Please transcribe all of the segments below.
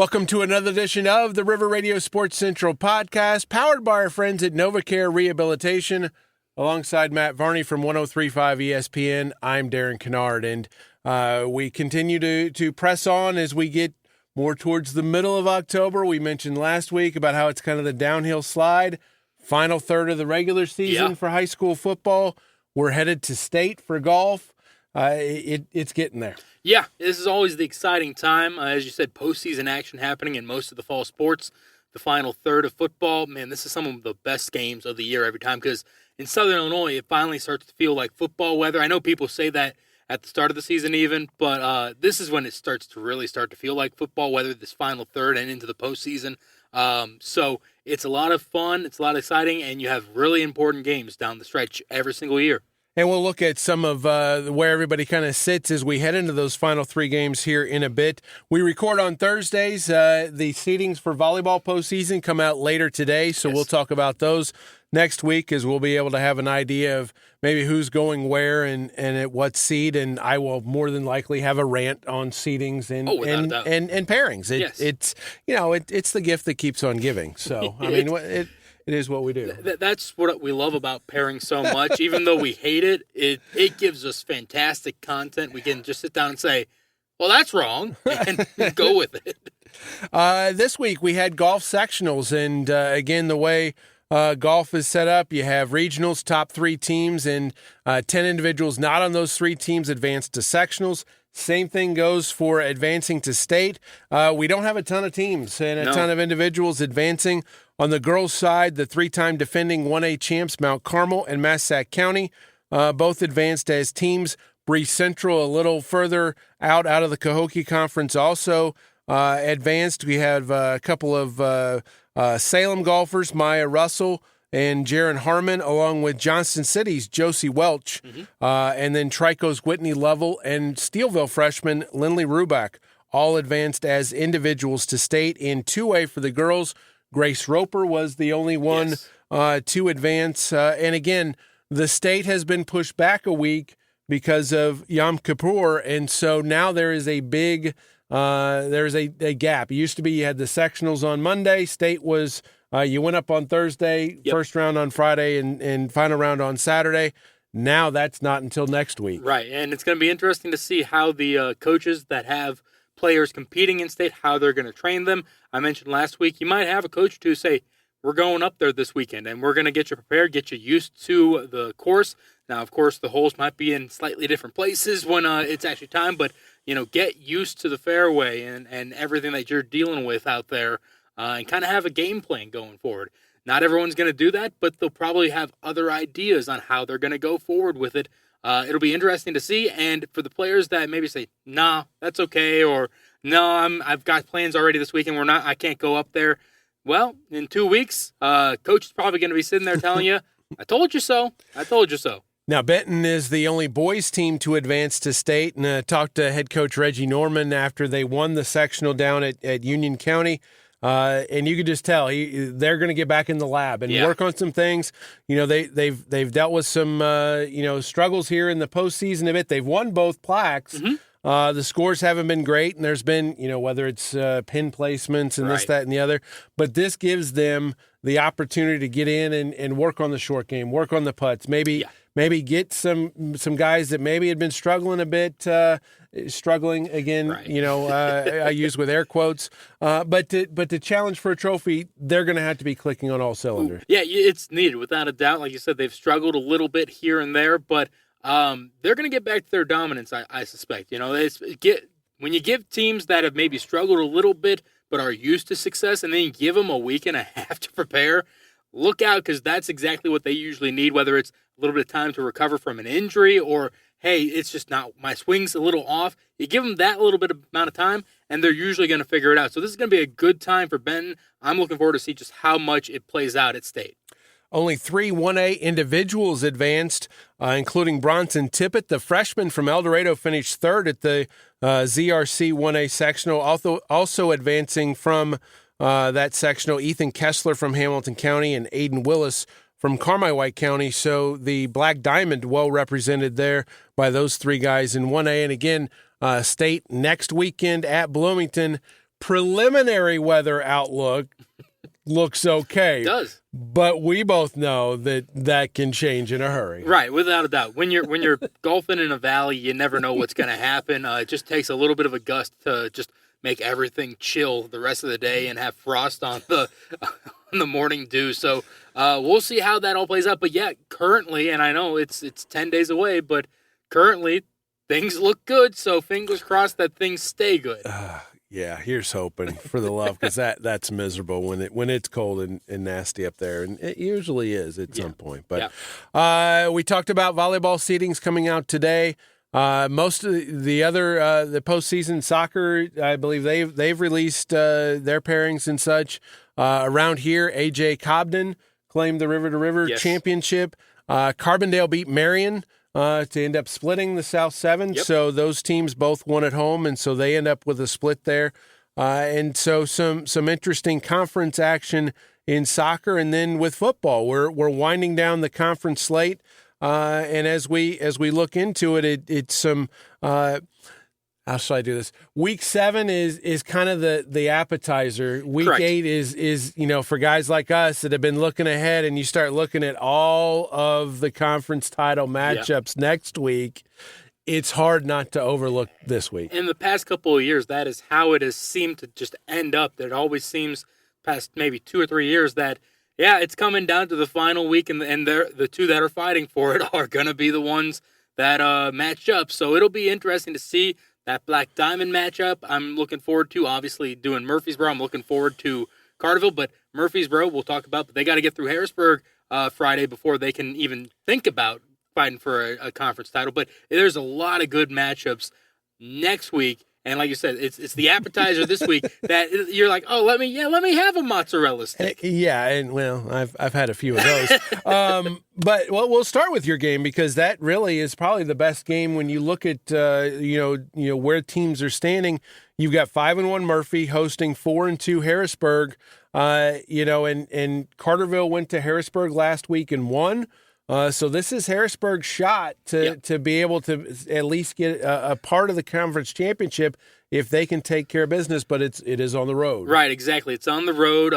Welcome to another edition of the River Radio Sports Central podcast, powered by our friends at NovaCare Rehabilitation. Alongside Matt Varney from 103.5 ESPN, I'm Darren Kinnard, and we continue to press on as we get more towards the middle of October. We mentioned last week about how it's kind of the downhill slide, final third of the regular season for high school football. We're headed to state for golf. It's getting there. Yeah, this is always the exciting time. As you said, postseason action happening in most of the fall sports. The final third of football, man, this is some of the best games of the year every time because in Southern Illinois, it finally starts to feel like football weather. I know people say that at the start of the season even, but this is when it starts to feel like football weather, this final third and into the postseason. So it's a lot of fun, it's a lot of exciting, and you have really important games down the stretch every single year. And we'll look at some of where everybody kind of sits as we head into those final three games here in a bit. We record on Thursdays. The seedings for volleyball postseason come out later today, so we'll talk about those next week as we'll be able to have an idea of maybe who's going where and at what seed. And I will more than likely have a rant on seedings and pairings. It's the gift that keeps on giving. So, I mean, it is what we do. That's what we love about pairing so much. Even though we hate it, it gives us fantastic content. We can just sit down and say, well, that's wrong, and go with it. This week we had golf sectionals, and again, the way golf is set up, you have regionals, top three teams, and 10 individuals not on those three teams advance to sectionals. Same thing goes for advancing to state. We don't have a ton of teams and a ton of individuals advancing. On the girls' side, the three-time defending 1A champs, Mount Carmel and Massac County, both advanced as teams. Bree Central, a little further out of the Cahokia Conference, also advanced. We have a couple of Salem golfers, Maya Russell and Jaron Harmon, along with Johnston City's Josie Welch, and then Trico's Whitney Lovell and Steelville freshman Lindley Ruback, all advanced as individuals to state. In 2A for the girls, Grace Roper was the only one to advance. And again, the state has been pushed back a week because of Yom Kippur, and so now there is a big there's a gap. It used to be you had the sectionals on Monday. State was you went up on Thursday, first round on Friday, and final round on Saturday. Now that's not until next week. Right, and it's going to be interesting to see how the coaches that have players competing in state, how they're going to train them. I mentioned last week, you might have a coach to say, we're going up there this weekend, and we're going to get you prepared, get you used to the course. Now, of course, the holes might be in slightly different places when it's actually time, but, get used to the fairway and everything that you're dealing with out there and kind of have a game plan going forward. Not everyone's going to do that, but they'll probably have other ideas on how they're going to go forward with it. It'll be interesting to see, and for the players that maybe say, nah, that's okay, or no, I've got plans already this weekend, I can't go up there. Well, in 2 weeks, coach is probably going to be sitting there telling you, I told you so. I told you so. Now, Benton is the only boys team to advance to state, and I talked to head coach Reggie Norman after they won the sectional down at Union County. And you could just tell they're going to get back in the lab and work on some things. They've dealt with some struggles here in the postseason a bit. They've won both plaques. The scores haven't been great, and there's been whether it's pin placements and this, that, and the other. But this gives them the opportunity to get in and work on the short game, work on the putts, maybe get some guys that maybe had been struggling a bit. Struggling again, I use with air quotes, but to challenge for a trophy, they're going to have to be clicking on all cylinders. Yeah, it's needed without a doubt. Like you said, they've struggled a little bit here and there, but they're going to get back to their dominance. I suspect. When you give teams that have maybe struggled a little bit but are used to success, and then you give them a week and a half to prepare. Look out, because that's exactly what they usually need. Whether it's a little bit of time to recover from an injury or hey, it's just not, my swing's a little off. You give them that little bit of amount of time, and they're usually going to figure it out. So this is going to be a good time for Benton. I'm looking forward to see just how much it plays out at state. Only 3 1A individuals advanced, including Bronson Tippett. The freshman from El Dorado finished third at the ZRC 1A sectional. Also advancing from that sectional, Ethan Kessler from Hamilton County and Aiden Willis from Carmi-White County. So the Black Diamond well represented there by those three guys in 1A. And again, state next weekend at Bloomington. preliminary weather outlook looks okay. It does. But we both know that can change in a hurry. Right, without a doubt. When you're golfing in a valley, you never know what's going to happen. It just takes a little bit of a gust to just make everything chill the rest of the day and have frost on the on the morning dew. So we'll see how that all plays out. But yeah, currently, and I know it's 10 days away, but currently things look good. So fingers crossed that things stay good. Yeah, here's hoping for the love, because that's miserable when it's cold and nasty up there, and it usually is at some point. But we talked about volleyball seedings coming out today. Most of the other the postseason soccer, I believe they've released their pairings and such. Around here, AJ Cobden claimed the River to River championship. Carbondale beat Marion to end up splitting the South 7. Yep. So those teams both won at home, and so they end up with a split there. And so some interesting conference action in soccer, and then with football, we're winding down the conference slate. And as we look into it, it's some. How should I do this? Week 7 is kind of the appetizer. Week Correct. 8 is for guys like us that have been looking ahead, and you start looking at all of the conference title matchups next week. It's hard not to overlook this week. In the past couple of years, that is how it has seemed to just end up. That it always seems past maybe 2 or 3 years that it's coming down to the final week, and the two that are fighting for it are going to be the ones that match up. So it'll be interesting to see that Black Diamond matchup. I'm looking forward to, obviously, doing Murfreesboro. I'm looking forward to Carterville, but Murfreesboro we'll talk about. But they got to get through Harrisburg Friday before they can even think about fighting for a conference title. But there's a lot of good matchups next week. And like you said, it's the appetizer this week that you're like, oh, let me have a mozzarella stick. Yeah, and well, I've had a few of those. But we'll start with your game, because that really is probably the best game when you look at where teams are standing. You've got 5-1 Murphy hosting 4-2 Harrisburg. And Carterville went to Harrisburg last week and won. So this is Harrisburg's shot to be able to at least get a part of the conference championship if they can take care of business, but it is on the road. Right, exactly. It's on the road.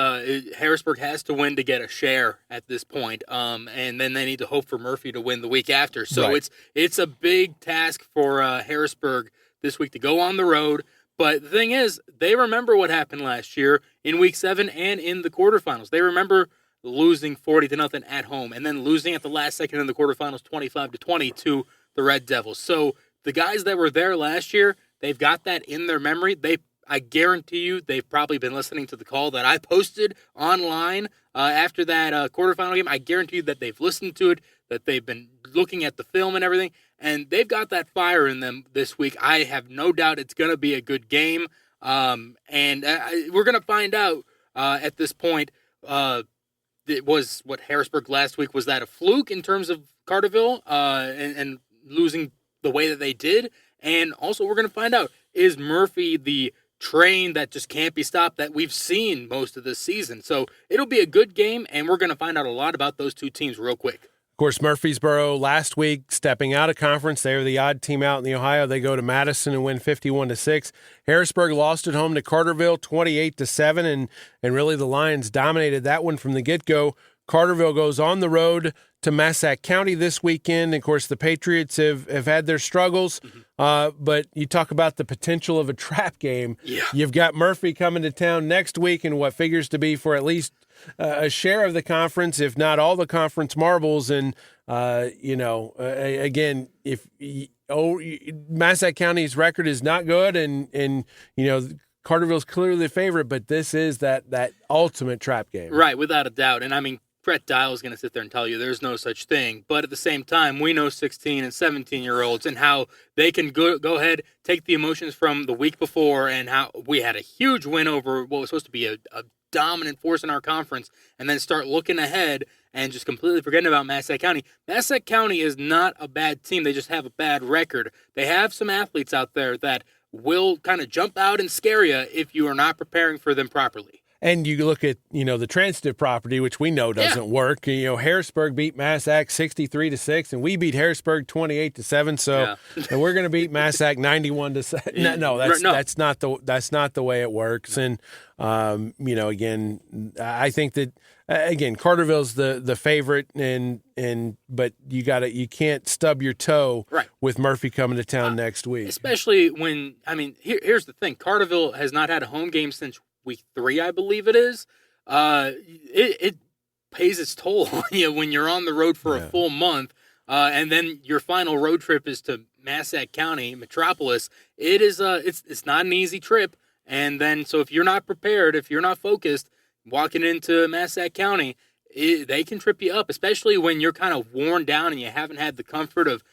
Harrisburg has to win to get a share at this point, and then they need to hope for Murphy to win the week after. So it's a big task for Harrisburg this week to go on the road. But the thing is, they remember what happened last year in Week 7 and in the quarterfinals. They remember losing 40-0 at home, and then losing at the last second in the quarterfinals 25-20 to the Red Devils. So the guys that were there last year, they've got that in their memory. I guarantee you they've probably been listening to the call that I posted online after that quarterfinal game. I guarantee you that they've listened to it, that they've been looking at the film and everything, and they've got that fire in them this week. I have no doubt it's going to be a good game, and we're going to find out at this point. It was what Harrisburg last week. Was that a fluke in terms of Carterville and losing the way that they did? And also we're going to find out, is Murphy the train that just can't be stopped that we've seen most of this season? So it'll be a good game, and we're going to find out a lot about those two teams real quick. Of course, Murfreesboro last week stepping out of conference. They were the odd team out in the Ohio. They go to Madison and win 51-6. Harrisburg lost at home to Carterville 28-7, and really the Lions dominated that one from the get-go. Carterville goes on the road to Massac County this weekend. Of course, the Patriots have had their struggles, but you talk about the potential of a trap game. Yeah. You've got Murphy coming to town next week in what figures to be for at least a share of the conference, if not all the conference marbles. And, again, if Massac County's record is not good, and Carterville's clearly the favorite, but this is that ultimate trap game. Right, without a doubt. And I mean, Brett Dial is going to sit there and tell you there's no such thing. But at the same time, we know 16 and 17-year-olds and how they can go ahead, take the emotions from the week before, and how we had a huge win over what was supposed to be a dominant force in our conference, and then start looking ahead and just completely forgetting about Massac County. Massac County is not a bad team. They just have a bad record. They have some athletes out there that will kind of jump out and scare you if you are not preparing for them properly. And you look at, the transitive property, which we know doesn't work. Harrisburg beat Massac 63-6, and we beat Harrisburg 28-7. So, and we're going to beat Massac 91-7. No, that's not the way it works. And again, I think that Carterville's the favorite, but you can't stub your toe with Murphy coming to town next week. Especially when here's the thing: Carterville has not had a home game since week 3, I believe it is. It pays its toll on you when you're on the road for a full month, and then your final road trip is to Massac County Metropolis. It is it's not an easy trip, and then so if you're not prepared, if you're not focused, walking into Massac County, they can trip you up, especially when you're kind of worn down and you haven't had the comfort of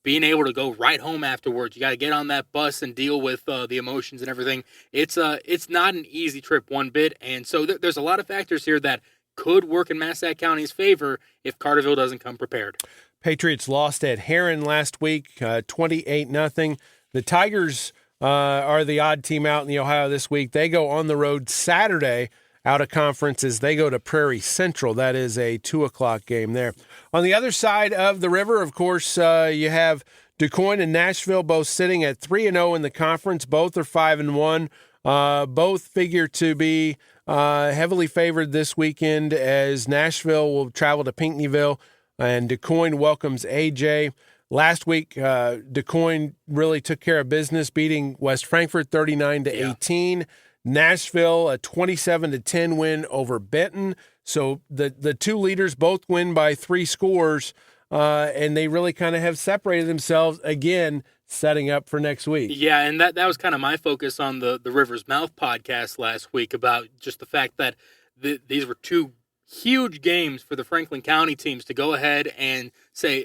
being able to go right home afterwards. You got to get on that bus and deal with the emotions and everything. It's not an easy trip one bit, and so there's a lot of factors here that could work in Massac County's favor if Carterville doesn't come prepared. Patriots lost at Heron last week, 28-0. The Tigers are the odd team out in the Ohio this week. They go on the road Saturday out of conferences. They go to Prairie Central. That is a 2:00 game there. On the other side of the river, of course, you have DuQuoin and Nashville both sitting at 3-0 in the conference. Both are 5-1. Both figure to be heavily favored this weekend as Nashville will travel to Pinckneyville and DuQuoin welcomes AJ. Last week, DuQuoin really took care of business, beating West Frankfort 39-18. Nashville, a 27-10 win over Benton. So the two leaders both win by 3 scores, and they really kind of have separated themselves again, setting up for next week. Yeah, and that was kind of my focus on the River's Mouth podcast last week about just the fact that these were 2 huge games for the Franklin County teams to go ahead and say,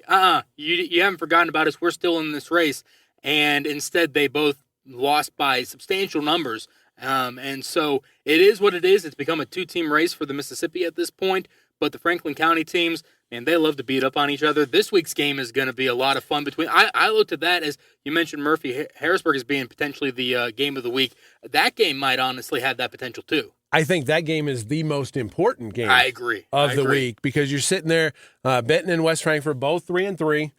you haven't forgotten about us. We're still in this race. And instead, they both lost by substantial numbers. And so it is what it is. It's become a 2-team race for the Mississippi at this point. But the Franklin County teams, man, they love to beat up on each other. This week's game is going to be a lot of fun between. I looked at that as you mentioned Murphy Harrisburg as being potentially the game of the week. That game might honestly have that potential too. I think that game is the most important game. I agree. Of the week because you're sitting there, Benton and West Frankfort both 3-3.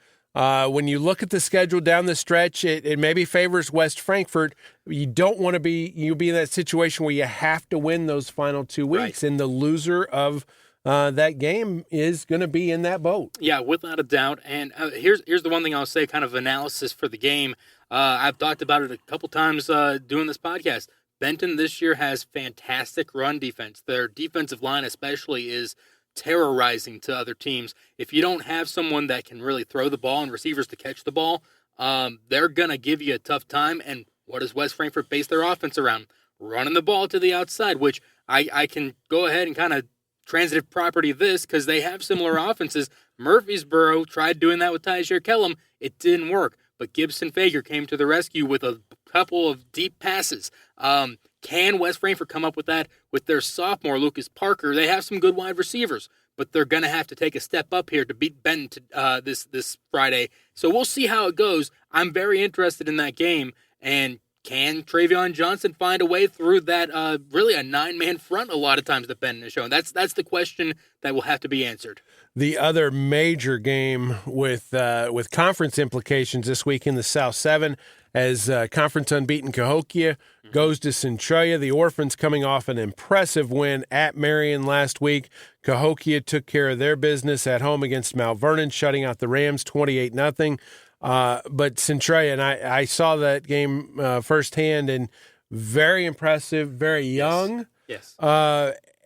When you look at the schedule down the stretch, it maybe favors West Frankfort. You don't want to be in that situation where you have to win those final 2 weeks, and the loser of that game is going to be in that boat. Yeah, without a doubt. And here's the one thing I'll say, kind of analysis for the game. I've talked about it a couple times doing this podcast. Benton this year has fantastic run defense. Their defensive line especially is terrorizing to other teams. If you don't have someone that can really throw the ball and receivers to catch the ball, they're going to give you a tough time. And what does West Frankfort base their offense around? Running the ball to the outside, which I can go ahead and kind of transitive property this because they have similar offenses. Murfreesboro tried doing that with Tyjair Kellum. It didn't work. But Gibson Fager came to the rescue with a couple of deep passes. Can West Frankfort come up with that with their sophomore, Lucas Parker? They have some good wide receivers, but they're going to have to take a step up here to beat Benton this Friday. So we'll see how it goes. I'm very interested in that game. And can Travion Johnson find a way through that really a 9-man front a lot of times that Benton has shown? That's the question that will have to be answered. The other major game with conference implications this week in the South 7 as conference unbeaten Cahokia goes to Centralia. The Orphans coming off an impressive win at Marion last week. Cahokia took care of their business at home against Mount Vernon, shutting out the Rams 28-0. But Centralia, and I saw that game firsthand, and very impressive, very young. Yes.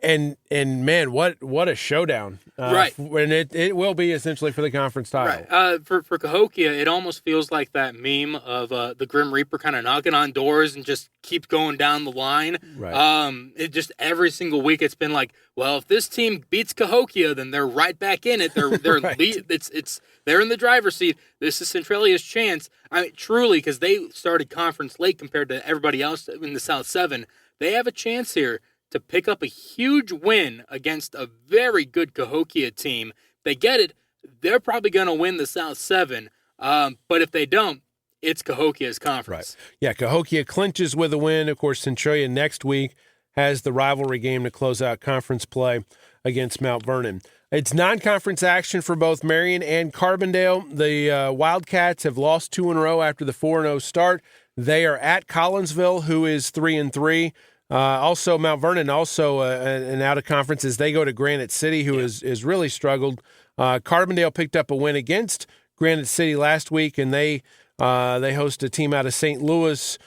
And man, what a showdown! Right, and it will be essentially for the conference title. Right. For Cahokia, it almost feels like that meme of the Grim Reaper kind of knocking on doors and just keeps going down the line. Right. It just every single week it's been like, well, if this team beats Cahokia, then they're right back in it. They're right. They're in the driver's seat. This is Centralia's chance. I mean, truly, because they started conference late compared to everybody else in the South 7. They have a chance here to pick up a huge win against a very good Cahokia team. If they get it, they're probably going to win the South 7. But if they don't, it's Cahokia's conference. Right. Yeah, Cahokia clinches with a win. Of course, Centralia next week has the rivalry game to close out conference play against Mount Vernon. It's non-conference action for both Marion and Carbondale. The Wildcats have lost 2 in a row after the 4-0 start. They are at Collinsville, who is 3-3. Also, Mount Vernon, also an out-of-conference as they go to Granite City, who has really struggled. Carbondale picked up a win against Granite City last week, and they host a team out of St. Louis.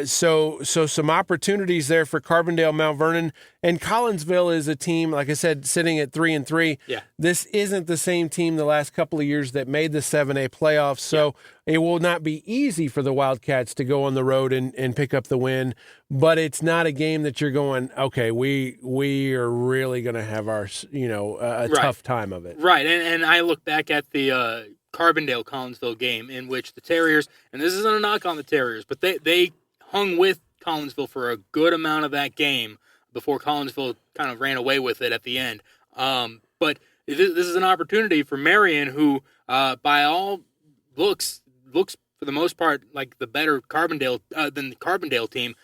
So some opportunities there for Carbondale, Mount Vernon, and Collinsville is a team, like I said, sitting at 3-3. Yeah. This isn't the same team the last couple of years that made the 7A playoffs, so it will not be easy for the Wildcats to go on the road and pick up the win, but it's not a game that you're going, okay, we are really going to have our, tough time of it. Right, and I look back at the Carbondale-Collinsville game in which the Terriers, and this isn't a knock on the Terriers, but they hung with Collinsville for a good amount of that game before Collinsville kind of ran away with it at the end. But this is an opportunity for Marion, who by all looks for the most part like the better Carbondale than the Carbondale team.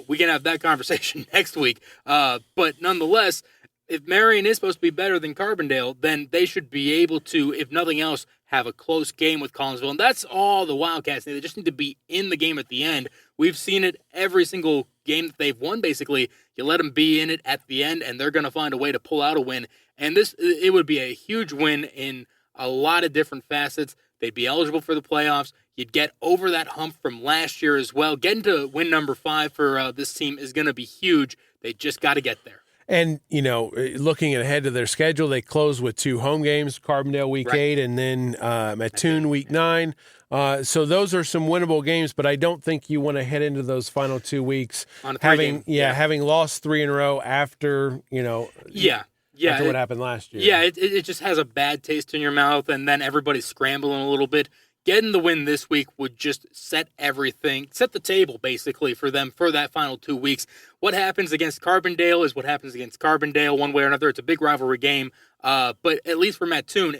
We can have that conversation next week. But nonetheless, if Marion is supposed to be better than Carbondale, then they should be able to, if nothing else, have a close game with Collinsville. And that's all the Wildcats need. They just need to be in the game at the end. We've seen it every single game that they've won, basically. You let them be in it at the end, and they're going to find a way to pull out a win. And it would be a huge win in a lot of different facets. They'd be eligible for the playoffs. You'd get over that hump from last year as well. Getting to win number 5 for this team is going to be huge. They just got to get there. And, looking ahead to their schedule, they close with 2 home games, Carbondale week 8 and then Mattoon week 9. So those are some winnable games, but I don't think you want to head into those final 2 weeks having lost 3 in a row after, after what happened last year. Yeah, it just has a bad taste in your mouth, and then everybody's scrambling a little bit. Getting the win this week would just set the table, basically, for them for that final 2 weeks. What happens against Carbondale is what happens against Carbondale one way or another. It's a big rivalry game. But at least for Mattoon,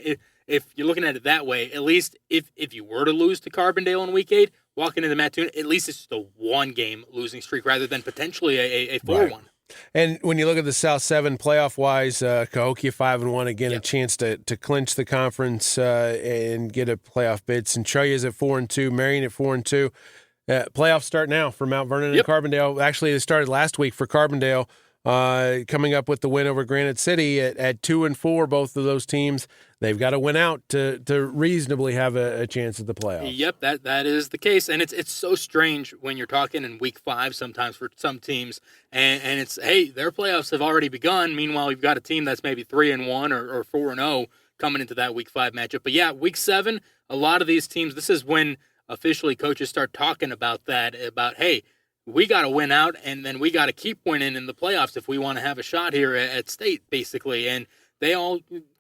if you're looking at it that way, at least if you were to lose to Carbondale in week 8, walking into Mattoon, at least it's just a 1-game losing streak rather than potentially a 4-1. Right. And when you look at the South 7 playoff-wise, Cahokia 5-1, again, a chance to clinch the conference and get a playoff bid. Centralia's at 4-2, Marion at 4-2. Playoffs start now for Mount Vernon and Carbondale. Actually, they started last week for Carbondale, coming up with the win over Granite City at 2-4. Both of those teams, they've got to win out to reasonably have a chance at the playoffs. Yep, that is the case, and it's so strange when you're talking in week 5 sometimes for some teams, and it's, hey, their playoffs have already begun. Meanwhile, you've got a team that's maybe 3-1 or 4-0 coming into that week 5 matchup. But yeah, week 7, a lot of these teams, this is when officially coaches start talking about hey, we got to win out, and then we got to keep winning in the playoffs if we want to have a shot here at state, basically. And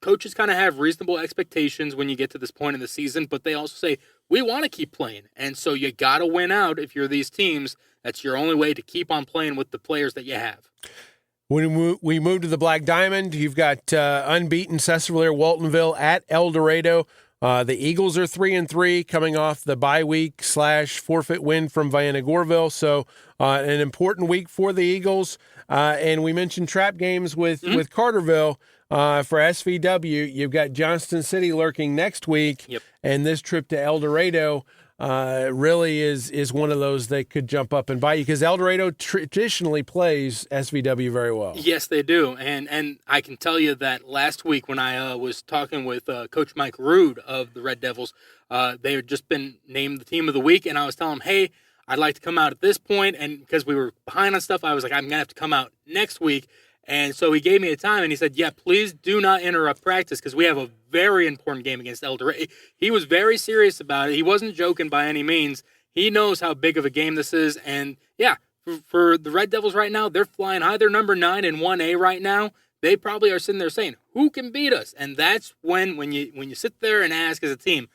coaches kind of have reasonable expectations when you get to this point in the season, but they also say, we want to keep playing. And so you got to win out if you're these teams. That's your only way to keep on playing with the players that you have. When we move to the Black Diamond, you've got unbeaten Cecil Waltonville at El Dorado. The Eagles are 3-3, coming off the bye week / forfeit win from Vienna Goreville. So an important week for the Eagles. And we mentioned trap games with Carterville. For SVW, you've got Johnston City lurking next week. Yep. And this trip to El Dorado really is one of those that could jump up and bite you, because El Dorado traditionally plays SVW very well. Yes, they do. And I can tell you that last week when I was talking with Coach Mike Rude of the Red Devils, they had just been named the team of the week, and I was telling him, hey, I'd like to come out at this point, and because we were behind on stuff, I was like, I'm going to have to come out next week. And so he gave me a time, and he said, yeah, please do not interrupt practice because we have a very important game against El Dorado. He was very serious about it. He wasn't joking by any means. He knows how big of a game this is. And, yeah, for the Red Devils right now, they're flying high. They're number 9 in 1A right now. They probably are sitting there saying, who can beat us? And that's when you sit there and ask as a team,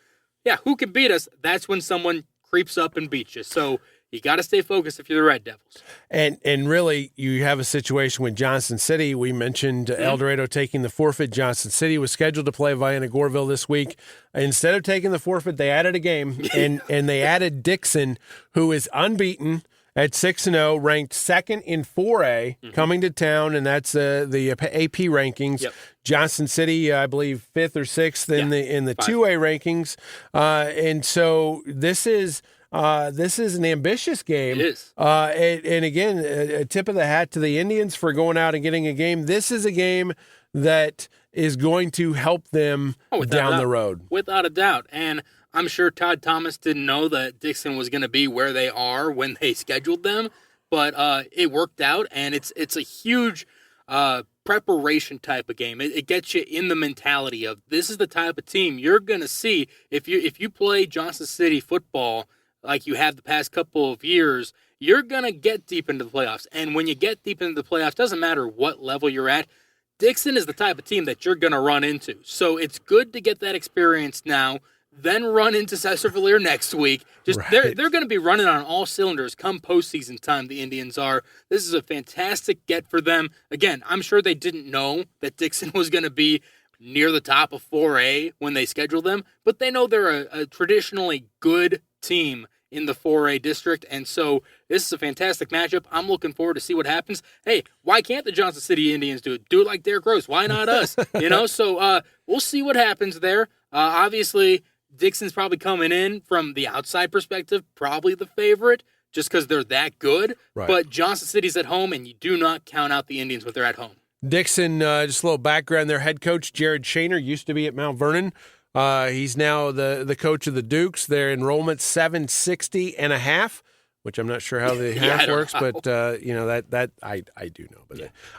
yeah, who can beat us? That's when someone creeps up and beats you. So you got to stay focused if you're the Red Devils. And really, you have a situation with Johnston City. We mentioned El Dorado taking the forfeit. Johnston City was scheduled to play Vienna Goreville this week. Instead of taking the forfeit, they added a game, and they added Dixon, who is unbeaten at 6-0, ranked second in 4A, coming to town, and that's the AP rankings. Yep. Johnson City, I believe, 5th or 6th in the 2A rankings, and so this is an ambitious game. It is. And again, a tip of the hat to the Indians for going out and getting a game. This is a game that is going to help them down the road. Without a doubt. And I'm sure Todd Thomas didn't know that Dixon was going to be where they are when they scheduled them, but it worked out, and it's a huge preparation type of game. It gets you in the mentality of this is the type of team you're going to see if you play Johnson City football like you have the past couple of years. You're going to get deep into the playoffs, and when you get deep into the playoffs, doesn't matter what level you're at, Dixon is the type of team that you're going to run into. So it's good to get that experience now, then run into Cesar-Villiers next week. They're going to be running on all cylinders come postseason time, the Indians are. This is a fantastic get for them. Again, I'm sure they didn't know that Dixon was going to be near the top of 4A when they scheduled them, but they know they're a traditionally good team in the 4A district, and so this is a fantastic matchup. I'm looking forward to see what happens. Hey, why can't the Johnson City Indians do it? Do it like Derrick Rose. Why not us? So we'll see what happens there. Obviously, Dixon's probably coming in from the outside perspective, probably the favorite, just because they're that good. Right. But Johnson City's at home, and you do not count out the Indians when they're at home. Dixon, just a little background, their head coach, Jared Shaner, used to be at Mount Vernon. He's now the coach of the Dukes. Their enrollment 760.5, which I'm not sure how the half works, but that I do know.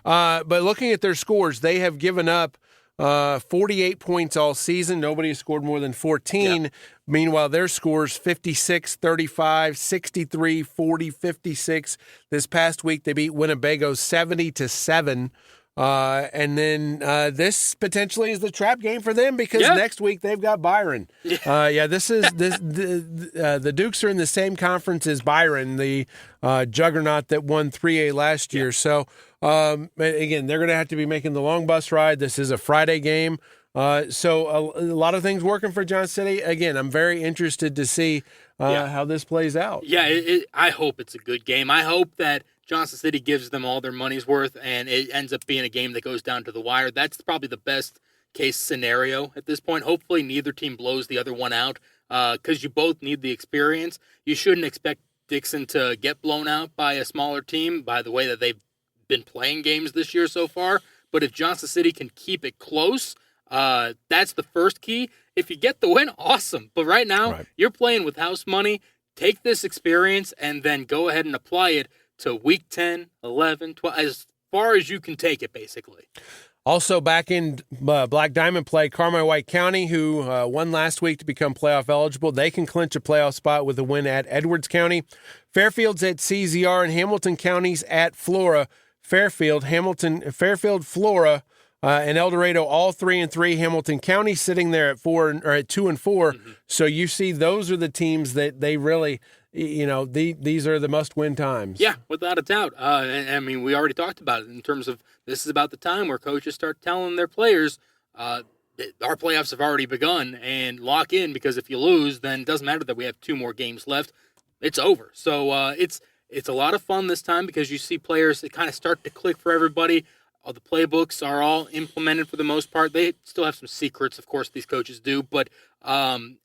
But looking at their scores, they have given up 48 points all season. Nobody has scored more than 14. Yeah. Meanwhile, their scores 56, 35, 63, 40, 56. This past week, they beat Winnebago 70-7. And then this potentially is the trap game for them because next week they've got Byron. The Dukes are in the same conference as Byron, the juggernaut that won 3A last year. So again, they're going to have to be making the long bus ride. This is a Friday game. So a lot of things working for Johnson City. Again, I'm very interested to see how this plays out. Yeah, I hope it's a good game. I hope that Johnson City gives them all their money's worth, and it ends up being a game that goes down to the wire. That's probably the best case scenario at this point. Hopefully neither team blows the other one out because you both need the experience. You shouldn't expect Dixon to get blown out by a smaller team by the way that they've been playing games this year so far. But if Johnson City can keep it close, that's the first key. If you get the win, awesome. But right now, you're playing with house money. Take this experience and then go ahead and apply it to week 10, 11, 12, as far as you can take it, basically. Also back in Black Diamond play, Carmi-White County, who won last week to become playoff eligible. They can clinch a playoff spot with a win at Edwards County. Fairfield's at CZR, and Hamilton County's at Flora. Fairfield, Flora, and El Dorado, all 3-3. Hamilton County sitting there at 2-4. Mm-hmm. So you see, those are the teams that they really, these are the must-win times. Yeah, without a doubt. I mean, we already talked about it in terms of this is about the time where coaches start telling their players, our playoffs have already begun, and lock in, because if you lose, then it doesn't matter that we have 2 more games left. It's over. So it's a lot of fun this time because you see players that kind of start to click for everybody. All the playbooks are all implemented for the most part. They still have some secrets, of course, these coaches do, but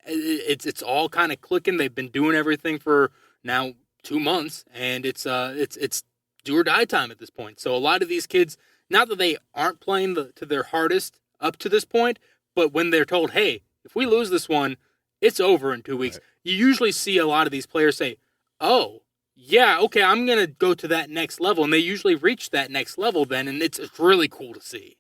it's all kind of clicking. They've been doing everything for now 2 months, and it's do or die time at this point. So a lot of these kids, not that they aren't playing to their hardest up to this point, but when they're told, hey, if we lose this one, it's over in 2 weeks, you usually see a lot of these players say, oh, yeah, okay, I'm going to go to that next level. And they usually reach that next level then, and it's really cool to see.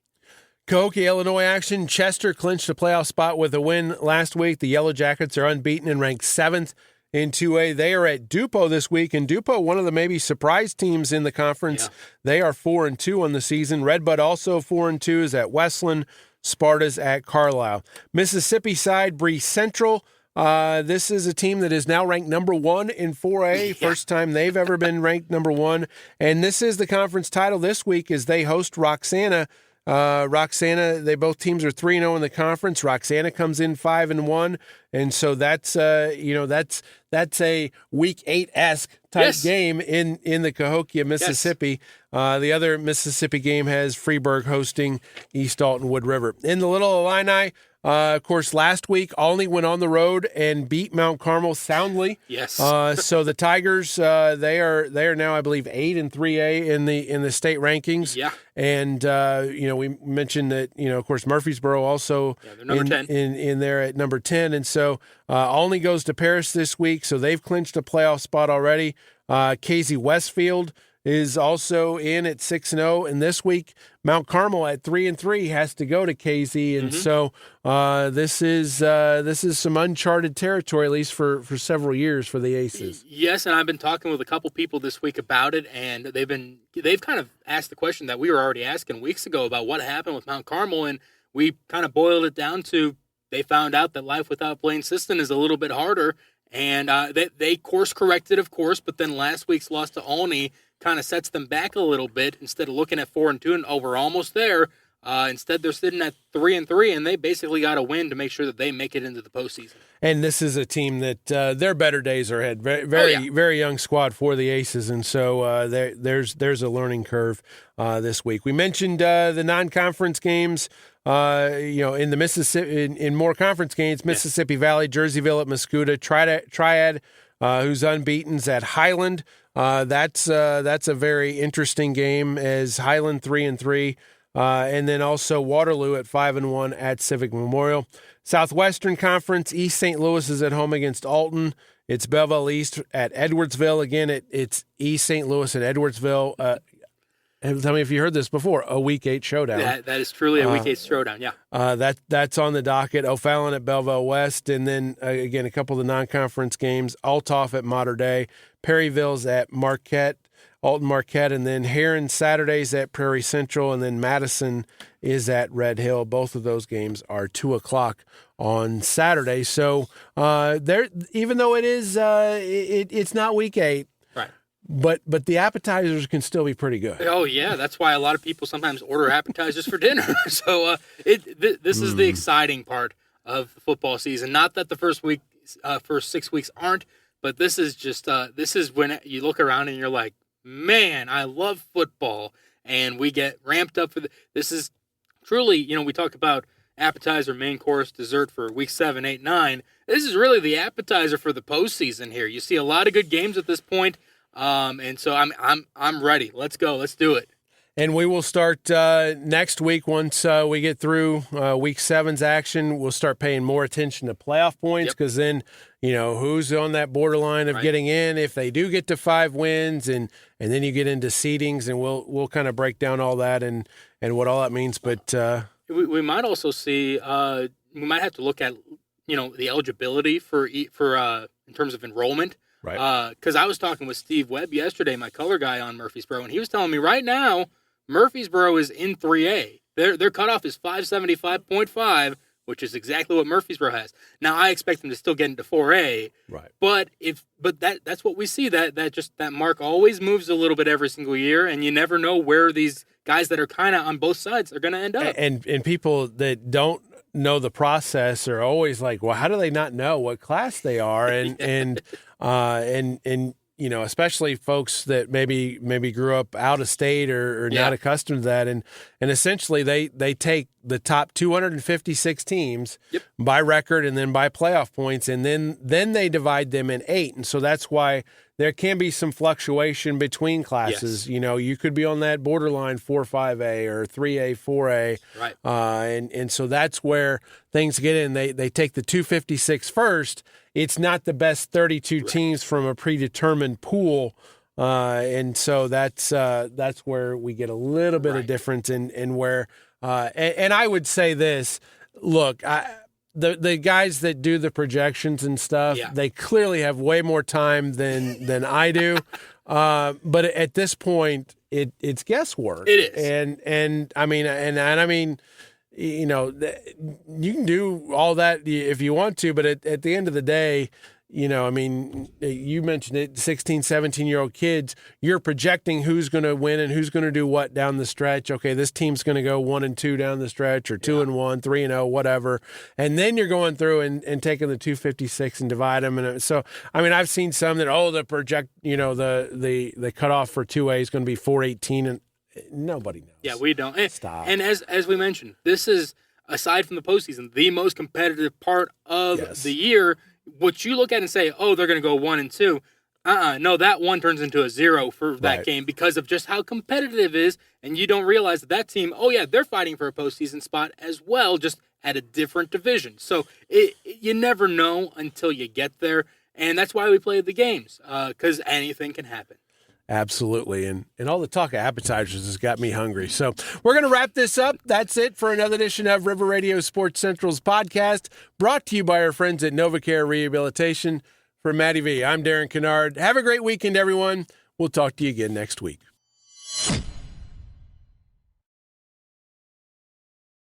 Cahokia, Illinois action. Chester clinched a playoff spot with a win last week. The Yellow Jackets are unbeaten and ranked 7th in 2A. They are at Dupo this week, and Dupo, one of the maybe surprise teams in the conference. Yeah. They are 4-2 on the season. Redbud also 4-2 is at Westland. Sparta's at Carlisle. Mississippi side, Bree Central. This is a team that is now ranked number 1 in 4A. Yeah. First time they've ever been ranked number 1. And this is the conference title this week as they host Roxana. Both teams are 3-0 in the conference. Roxana comes in 5-1. and so that's that's a Week 8-esque type game in the Cahokia, Mississippi. The other Mississippi game has Freeburg hosting East Alton Wood River. In the Little Illini, of course, last week, Olney went on the road and beat Mount Carmel soundly. Yes. So the Tigers, they are now, I believe, 8 and 3A in the state rankings. Yeah. And we mentioned that of course Murfreesboro also they're number 10 in there at number 10, and so Olney goes to Paris this week, so they've clinched a playoff spot already. Casey Westfield is also in at 6-0, and this week Mount Carmel at 3-3 has to go to Casey, and so this is some uncharted territory, at least for several years for the Aces. Yes, and I've been talking with a couple people this week about it, and they've kind of asked the question that we were already asking weeks ago about what happened with Mount Carmel, and we kind of boiled it down to they found out that life without Blaine Siston is a little bit harder, and they course corrected, of course, but then last week's loss to Olney kind of sets them back a little bit. Instead of looking at 4-2 and we're almost there, instead they're sitting at 3-3, and they basically got a win to make sure that they make it into the postseason. And this is a team that their better days are ahead. Very young squad for the Aces, and so there's a learning curve this week. We mentioned the non-conference games. In the Mississippi, in more conference games, Mississippi Valley, Jerseyville at Mascoutah, Triad, who's unbeaten's at Highland. That's a very interesting game as Highland 3-3, and then also Waterloo at 5-1 at Civic Memorial. Southwestern Conference, East St. Louis is at home against Alton. It's Belleville East at Edwardsville. Again, it's East St. Louis and Edwardsville. Tell me if you heard this before, a Week 8 showdown. That is truly a Week 8 showdown, yeah. That's on the docket. O'Fallon at Belleville West, and then, again, a couple of the non-conference games. Altoff at Mater Dei, Perryville's at Marquette, Alton Marquette, and then Heron Saturdays at Prairie Central, and then Madison is at Red Hill. Both of those games are 2 o'clock on Saturday. So even though it is it's not Week 8, But the appetizers can still be pretty good. Oh, yeah. That's why a lot of people sometimes order appetizers for dinner. So this is the exciting part of the football season. Not that the first 6 weeks aren't, but this is just this is when you look around and you're like, man, I love football. And we get ramped up for this is truly, we talk about appetizer, main course, dessert for week 7, 8, 9. This is really the appetizer for the postseason here. You see a lot of good games at this point. And so I'm ready. Let's go. Let's do it. And we will start next week once we get through Week 7's action. We'll start paying more attention to playoff points because then who's on that borderline of getting in if they do get to 5 wins, and then you get into seedings, and we'll kind of break down all that and what all that means. But we might also see we might have to look at the eligibility for in terms of enrollment. Right. Because I was talking with Steve Webb yesterday, my color guy on Murfreesboro, and he was telling me right now Murfreesboro is in 3A. Their cutoff is 575.5, which is exactly what Murfreesboro has. Now I expect them to still get into 4A. Right. But that's what we see. That mark always moves a little bit every single year, and you never know where these guys that are kind of on both sides are going to end up. And people that don't know the process are always like, well, how do they not know what class they are? And especially folks that maybe grew up out of state or not accustomed to that, and essentially they take the top 256 teams by record and then by playoff points, and then they divide them in 8, and so that's why there can be some fluctuation between classes. Yes. You could be on that borderline 4-5A or 3A, 4A, right? And so that's where things get in. They take the 256 first. It's not the best 32 teams from a predetermined pool, and so that's where we get a little bit of difference in where. And I would say this: look, the guys that do the projections and stuff, they clearly have way more time than I do. But at this point, it's guesswork. It is, and I mean. You can do all that if you want to, but at the end of the day, I mean, you mentioned it, 16, 17-year-old kids, you're projecting who's going to win and who's going to do what down the stretch. Okay, this team's going to go 1-2 down the stretch, or 2-1, 3-0, whatever. And then you're going through and taking the 256 and divide them. And so, I mean, I've seen some that, the project, the cutoff for 2A is going to be 418, and nobody knows. Yeah, we don't. Stop. And as we mentioned, this is, aside from the postseason, the most competitive part of the year. What you look at and say, they're going to go 1-2. No, that 1 turns into a 0 for that game because of just how competitive it is. And you don't realize that team, they're fighting for a postseason spot as well, just at a different division. So you never know until you get there. And that's why we play the games, because anything can happen. Absolutely. And all the talk of appetizers has got me hungry. So we're going to wrap this up. That's it for another edition of River Radio Sports Central's podcast, brought to you by our friends at NovaCare Rehabilitation. For Matty V, I'm Darren Kinnard. Have a great weekend, everyone. We'll talk to you again next week.